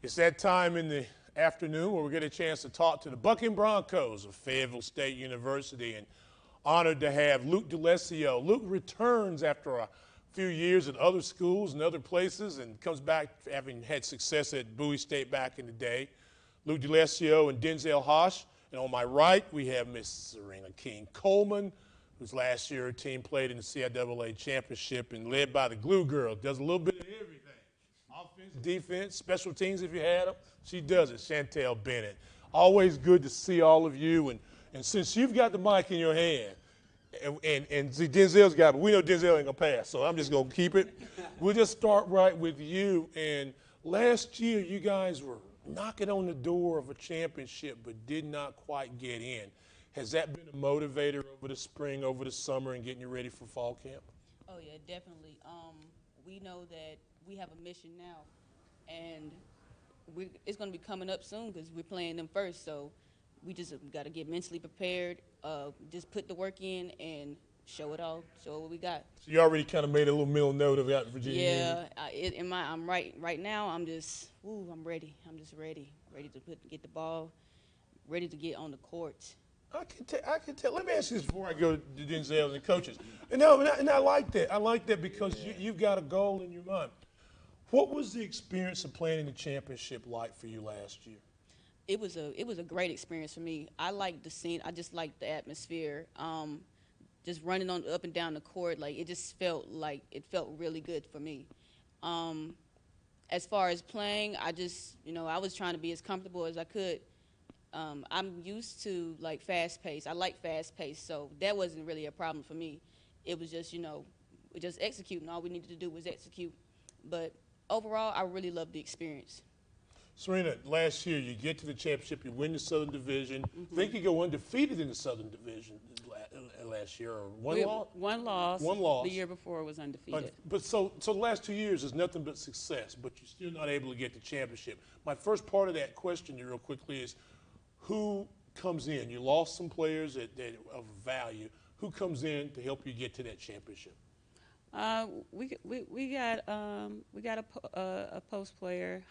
It's that time in the afternoon where we get a chance to talk to the Broncos of Fayetteville State University, and honored to have Luke DeLessio. Luke returns after a few years at other schools and other places and comes back having had success at Bowie State back in the day. Luke DeLessio and Denzel Hosh. And on my right, we have Miss Serena King Coleman, whose last year her team played in the CIAA championship and led by the Glue Girl. Does a little bit of everything. Offense, defense, special teams if you had them. She does it, Chantel Bennett. Always good to see all of you. And since you've got the mic in your hand, and see, Denzel's got it, but we know Denzel ain't going to pass, so I'm just going to keep it. We'll just start right with you. And last year, you guys were knocking on the door of a championship but did not quite get in. Has that been a motivator over the spring, over the summer, and getting you ready for fall camp? Oh, yeah, definitely. We know that we have a mission now, and it's going to be coming up soon because we're playing them first. So we just got to get mentally prepared, just put the work in and show it all, show what we got. So you already kind of made a little mental note of that, Virginia. Yeah, I'm right now. I'm just, I'm ready. I'm just ready to get the ball, ready to get on the court. I can tell. Let me ask you this before I go to Denzel and the coaches. And I like that. I like that because you've got a goal in your mind. What was the experience of playing in the championship like for you last year? It was a great experience for me. I liked the scene. I just liked the atmosphere. Just running up and down the court, like it felt really good for me. As far as playing, I was trying to be as comfortable as I could. I'm used to like fast pace. I like fast pace, so that wasn't really a problem for me. It was just just executing. All we needed to do was execute. But overall, I really loved the experience. Serena, last year you get to the championship, you win the Southern Division. I think you go undefeated in the Southern Division last year, or one loss. One loss. The year before was undefeated. But so the last 2 years is nothing but success, but you're still not able to get the championship. My first part of that question real quickly is, who comes in? You lost some players that of value. Who comes in to help you get to that championship? We got a post player,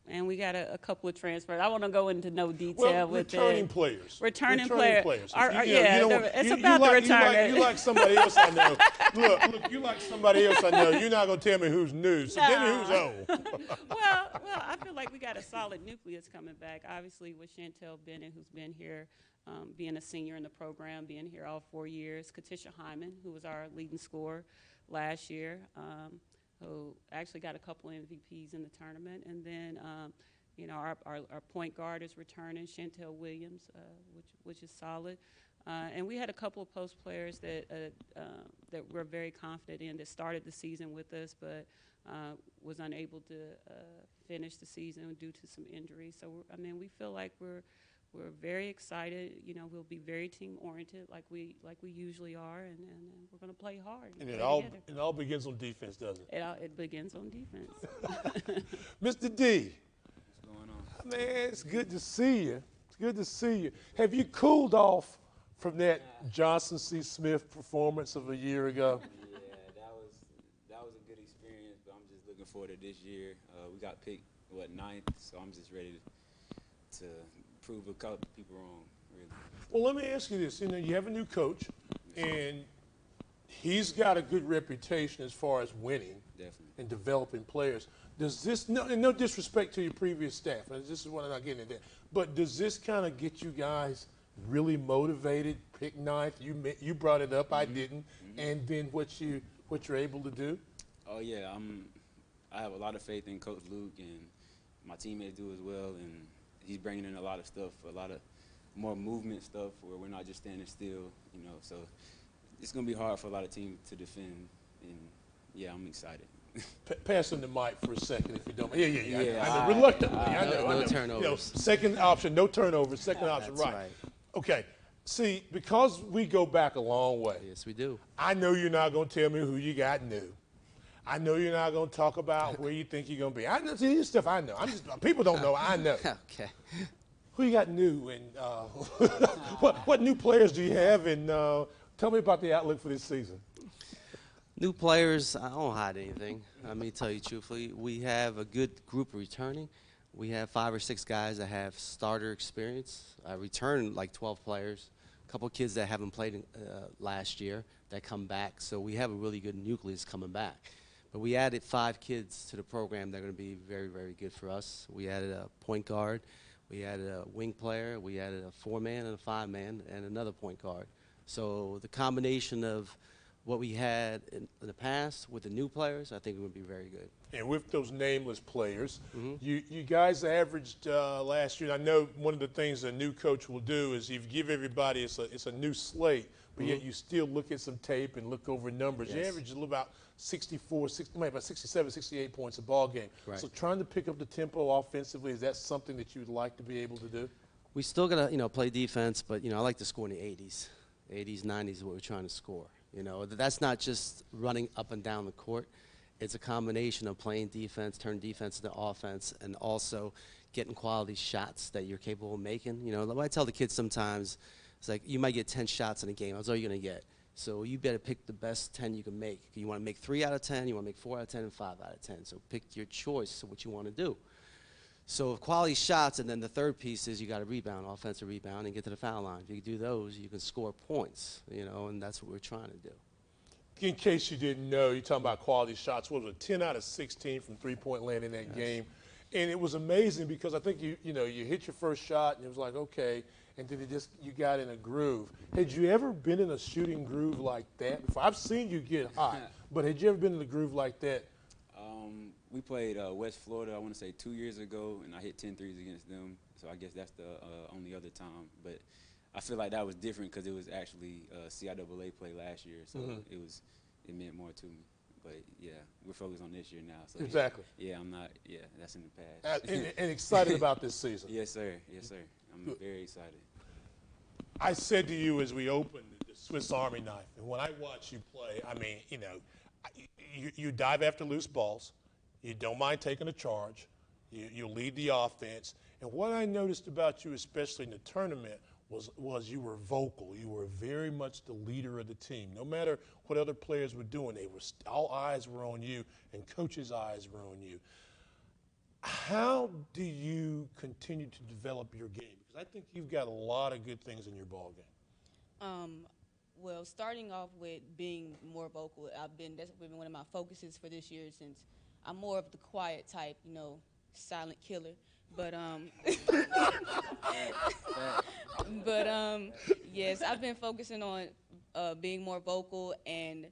and we got a couple of transfers. I want to go into no detail with returning players. Returning players. It's you about the return. You like somebody else I know. Look, you like somebody else I know. You're not going to tell me who's new. So tell me who's old. well, I feel like we got a solid nucleus coming back. Obviously, with Chantel Bennett, who's been here, being a senior in the program, being here all 4 years. Katisha Hyman, who was our leading scorer last year, who actually got a couple of MVPs in the tournament. And then, our point guard is returning, Chantel Williams, which is solid. And we had a couple of post players that we're very confident in that started the season with us, but was unable to finish the season due to some injuries. So, we feel like we're very excited. We'll be very team-oriented like we usually are, and we're going to play hard. And it all begins on defense, doesn't it? It begins on defense. Mr. D. What's going on? Man, it's good to see you. It's good to see you. Have you cooled off from that Johnson C. Smith performance of a year ago? Yeah, that was a good experience, but I'm just looking forward to this year. We got picked, 9th, so I'm just ready to prove a couple people wrong, really. Well, let me ask you this. You have a new coach, and he's got a good reputation as far as winning. Definitely. And developing players. Does this, no disrespect to your previous staff, and this is what I'm not getting into, but does this kind of get you guys really motivated, pick 9th? You brought it up, I didn't, and then what you're able to do? Oh, yeah. I have a lot of faith in Coach Luke, and my teammates do as well, and he's bringing in a lot of stuff, a lot of more movement stuff where we're not just standing still, So it's going to be hard for a lot of teams to defend, and, yeah, I'm excited. Pass him the mic for a second, if you don't. Yeah. I know, reluctantly. I know. No turnovers. Second option, no turnovers. Second option, That's right. Okay. See, because we go back a long way. Yes, we do. I know you're not going to tell me who you got new. I know you're not going to talk about where you think you're going to be. I know, see, this stuff I know. People don't know. I know. Okay. Who you got new, and what new players do you have, and tell me about the outlook for this season. New players, I don't hide anything. Let me tell you truthfully, we have a good group returning. We have 5 or 6 guys that have starter experience. I returned like 12 players. A couple kids that haven't played last year that come back. So we have a really good nucleus coming back. But we added 5 kids to the program that are going to be very, very good for us. We added a point guard. We added a wing player. We added a 4-man and a 5-man and another point guard. So the combination of what we had in the past with the new players, I think it would be very good. And with those nameless players, you guys averaged last year. I know one of the things a new coach will do is you give everybody, it's a new slate, but yet you still look at some tape and look over numbers. Yes. You average about 64, maybe about 67, 68 points a ball game. Right. So trying to pick up the tempo offensively, is that something that you would like to be able to do? We still got to, play defense, but, I like to score in the 80s. 80s, 90s is what we're trying to score. That's not just running up and down the court. It's a combination of playing defense, turn defense into offense, and also getting quality shots that you're capable of making. What I tell the kids sometimes, it's like you might get 10 shots in a game. That's all you're going to get. So you better pick the best 10 you can make. You want to make 3 out of 10, you want to make 4 out of 10, and 5 out of 10. So pick your choice of what you want to do. So quality shots, and then the third piece is you got to rebound, offensive rebound, and get to the foul line. If you do those, you can score points, and that's what we're trying to do. In case you didn't know, you're talking about quality shots. What was it, 10 out of 16 from three-point land in that game? And it was amazing because I think you hit your first shot, and it was like, okay, and then you got in a groove. Had you ever been in a shooting groove like that before? I've seen you get hot, but had you ever been in a groove like that? We played West Florida, I want to say 2 years ago, and I hit 10 threes against them. So I guess that's the only other time. But I feel like that was different because it was actually CIAA play last year, so it meant more to me. But yeah, we're focused on this year now. So Exactly. Yeah, I'm not. Yeah, that's in the past. And excited about this season. Yes, sir. Yes, sir. I'm very excited. I said to you as we opened the Swiss Army knife, and when I watch you play, I mean, you dive after loose balls. You don't mind taking a charge. You lead the offense. And what I noticed about you, especially in the tournament, was you were vocal. You were very much the leader of the team. No matter what other players were doing, all eyes were on you, and coaches' eyes were on you. How do you continue to develop your game? Because I think you've got a lot of good things in your ball game. Well, starting off with being more vocal, that's been one of my focuses for this year since I'm more of the quiet type, silent killer. But yes, I've been focusing on being more vocal and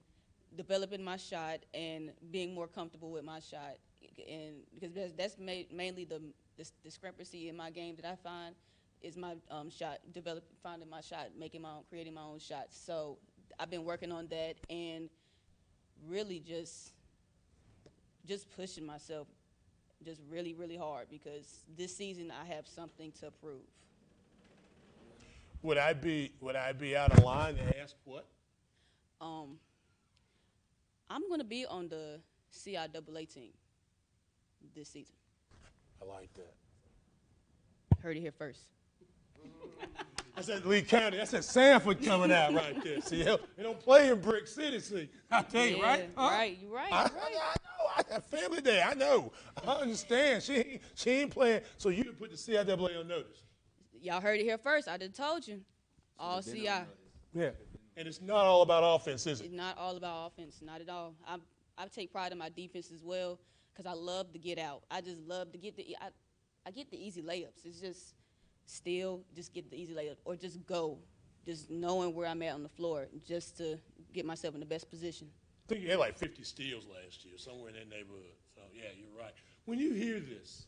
developing my shot and being more comfortable with my shot, and because that's mainly the discrepancy in my game that I find is my shot, finding my shot, creating my own shots. So I've been working on that and really just pushing myself just really, really hard because this season I have something to prove. Would I be out of line to ask what? I'm going to be on the CIAA team this season. I like that. Heard it here first. I said Lee County. I said Sanford coming out right there. See, they don't play in Brick City. See, I tell you, right? Huh? Right, you're right. I know. I got family there. I know. I understand. She ain't playing. So you put the CIAA on notice. Y'all heard it here first. I just told you. All CI. Yeah. And it's not all about offense, is it? It's not all about offense. Not at all. I take pride in my defense as well because I love to get out. I just love to get I get the easy layups. It's just just get the easy layup or just go. Just knowing where I'm at on the floor just to get myself in the best position. I think you had like 50 steals last year, somewhere in that neighborhood. So, yeah, you're right. When you hear this,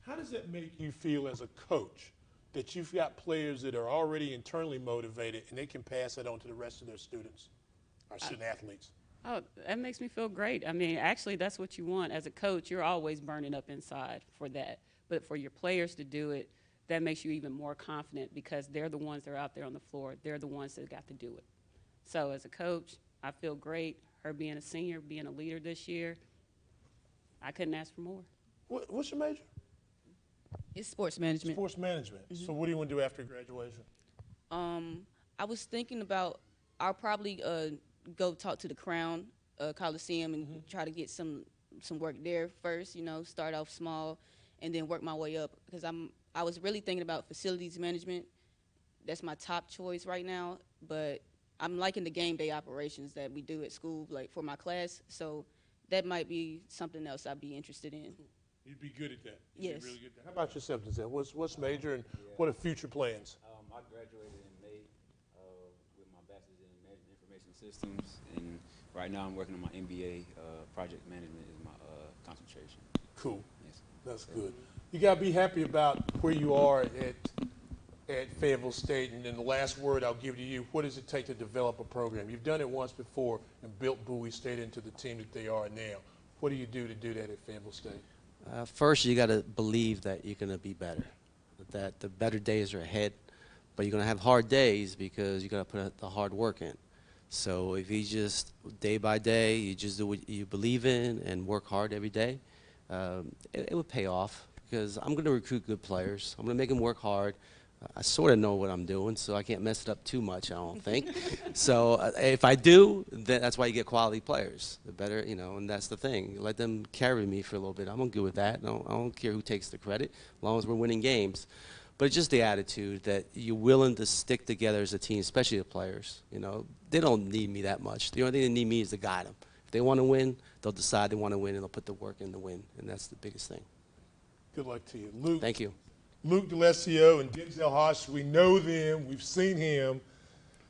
how does that make you feel as a coach that you've got players that are already internally motivated and they can pass that on to the rest of their students, or student athletes? Oh, that makes me feel great. I mean, actually, that's what you want. As a coach, you're always burning up inside for that. But for your players to do it, that makes you even more confident because they're the ones that are out there on the floor. They're the ones that got to do it. So as a coach, I feel great. Her being a senior, being a leader this year, I couldn't ask for more. What's your major? It's sports management. Sports management. Mm-hmm. So what do you want to do after graduation? I was thinking about I'll probably go talk to the Crown Coliseum and try to get some work there first. You know, start off small and then work my way up, because I was really thinking about facilities management. That's my top choice right now, but I'm liking the game day operations that we do at school, like for my class. So that might be something else I'd be interested in. You'd be good at that. Yes. Be really good at that. How about yourself, Denzel? What's major and what are future plans? I graduated in May with my bachelor's in management information systems, and right now I'm working on my MBA. Project management is my concentration. Cool. Yes. That's good. You got to be happy about where you are at Fayetteville State. And then the last word I'll give to you, what does it take to develop a program? You've done it once before and built Bowie State into the team that they are now. What do you do to do that at Fayetteville State? First, you got to believe that you're going to be better, that the better days are ahead, but you're going to have hard days because you got to put the hard work in. So if you just, day by day, you just do what you believe in and work hard every day, it would pay off, because I'm going to recruit good players. I'm going to make them work hard. I sort of know what I'm doing, so I can't mess it up too much, I don't think. So if I do, then that's why you get quality players. The better, you know, and that's the thing. Let them carry me for a little bit. I'm good with that. I don't care who takes the credit, as long as we're winning games. But it's just the attitude that you're willing to stick together as a team, especially the players. You know, they don't need me that much. The only thing they need me is to guide them. If they want to win, they'll decide they want to win, and they'll put the work in to win, and that's the biggest thing. Good luck to you. Luke. Thank you. Luke DeLessio and Denzel Hodge, we know them, we've seen him.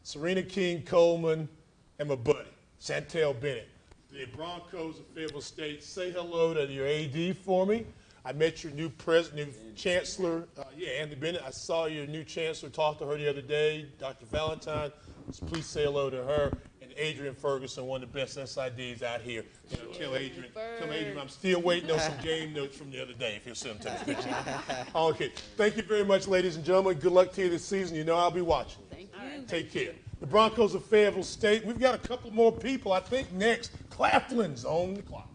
Serena King Coleman, and my buddy, Chantel Bennett. The Broncos of Fayetteville State, say hello to your AD for me. I met your new president, new chancellor, Andy Bennett. I saw your new chancellor, talked to her the other day, Dr. Valentine. So please say hello to her. And Adrian Ferguson, one of the best SIDs out here. You know, tell Adrian, I'm still waiting on some game notes from the other day, if you'll send them to the picture. Okay, thank you very much, ladies and gentlemen. Good luck to you this season. You know I'll be watching. Thank you. Take care. The Broncos of Fayetteville State. We've got a couple more people. I think next, Claflin's on the clock.